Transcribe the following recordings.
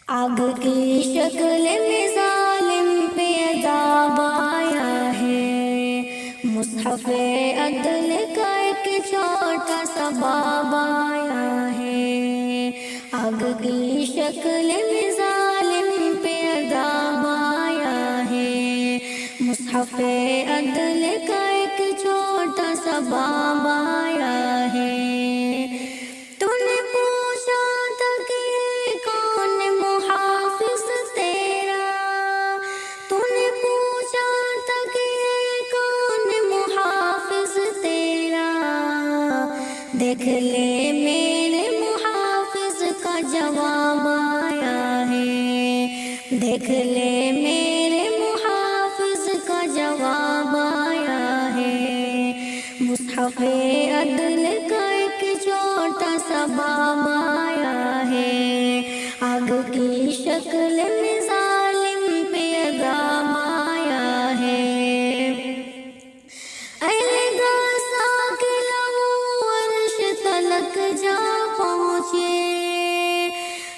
آگ کی شکل میں ظالم پہ عذاب آیا ہے، مصحف عدل کا ایک چھوٹا سا باب آیا ہے۔ آگ کی شکل میں ظالم پہ عذاب آیا ہے، مصحف عدل کا ایک چھوٹا سا باب آیا ہے۔ تو نے پوچھا تھا کہ کون محافظ تیرا، تو نے پوچھا تھا کہ کون محافظ تیرا، دیکھ لے میرے محافظ کا جواب آیا ہے، دیکھ لے میرے محافظ کا جواب آیا ہے۔ مصحف عدل کا ایک چھوٹا سا باب آیا ہے، آگ کی شکل میں ظالم پہ عذاب آیا ہے۔ اے گاسا کے لہو عرش تلک جا پہنچے،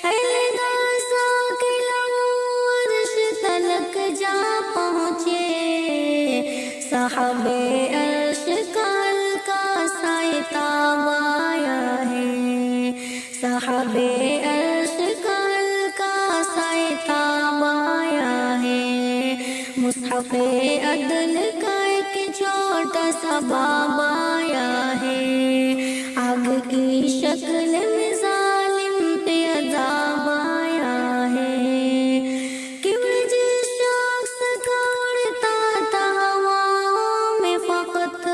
اے گاسا کے لہو عرش تلک جا پہنچے، صاحب عرش کا ہلکا سا عتاب آیا ہے، صاحب عرش کا ہلکا سا عتاب آیا ہے۔ مصحف عدل کا ایک چھوٹا سا باب آیا ہے، آگ کی شکل میں ظالم پہ عذاب آیا ہے۔ کبر جس شخص کا اڑتا تھا ہواؤں میں فقط،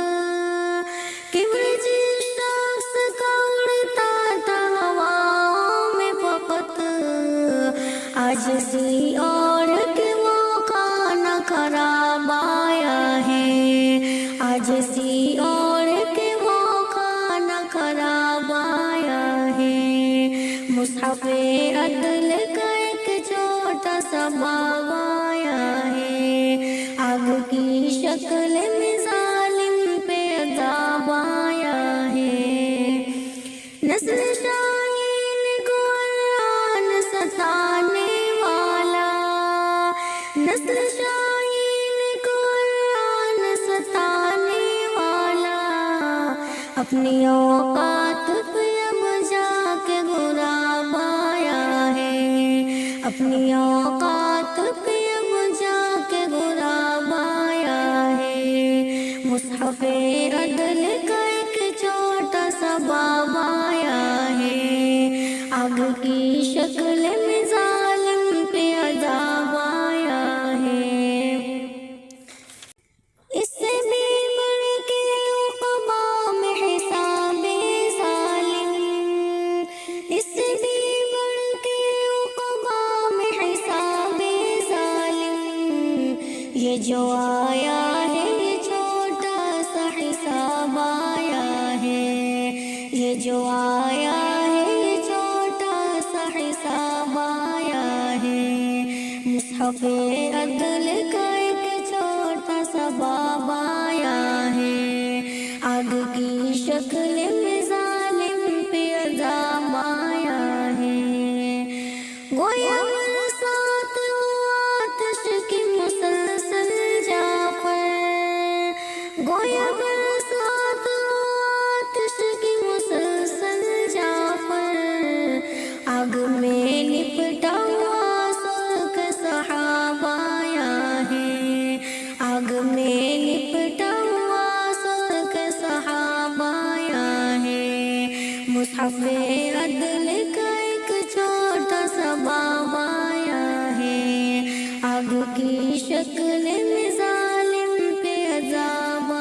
کبر جس شخص کا اڑتا تھا ہواؤں میں فقط، آج سی اور کے موقع نہ خراب آیا ہے، آج سی اور کے موقع نہ خراب آیا ہے۔ مصحف عدل کا ایک چھوٹا سا باب آیا ہے، آگ کی شکل میں ظالم پہ عذاب آیا ہے۔ نسل شاہین کو قرآن ستانے والا، نسل شاہین کو قرآن ستانے والا، اپنی اوقات پہ اب جا کے غراب آیا ہے، اپنی اوقات پہ اب جا کے غراب آیا ہے۔ مصحف عدل کا ایک چھوٹا سا باب آیا ہے، آگ کی شکل میں ظالم پہ عذاب آیا ہے۔ اس سے بھی بڑھ کے عقبہ میں حساب ظالم، اس سے بھی بڑھ کے عقبہ میں حساب ظالم، یہ جو آیا ہے یہ چھوٹا سا حساب آیا ہے، یہ جو آیا ہے یہ چھوٹا سا حساب آیا ہے۔ مصحف عدل کا ایک چھوٹا سا باب آیا ہے، آگ کی شکل میں ظالم پہ عذاب آیا ہے۔ گویا برسات ہوا آتش کی مسلسل جا پر، گویا برسات ہوا آتش کی مسلسل جا پر، آگ میں لپٹا ہوا سرخ سحاب آیا ہے، آگ میں لپٹا ہوا سرخ سحاب آیا ہے۔ مصحف عدل کا ایک چھوٹا سا باب آیا ہے، آگ کی شکل میں ظالم پہ عذاب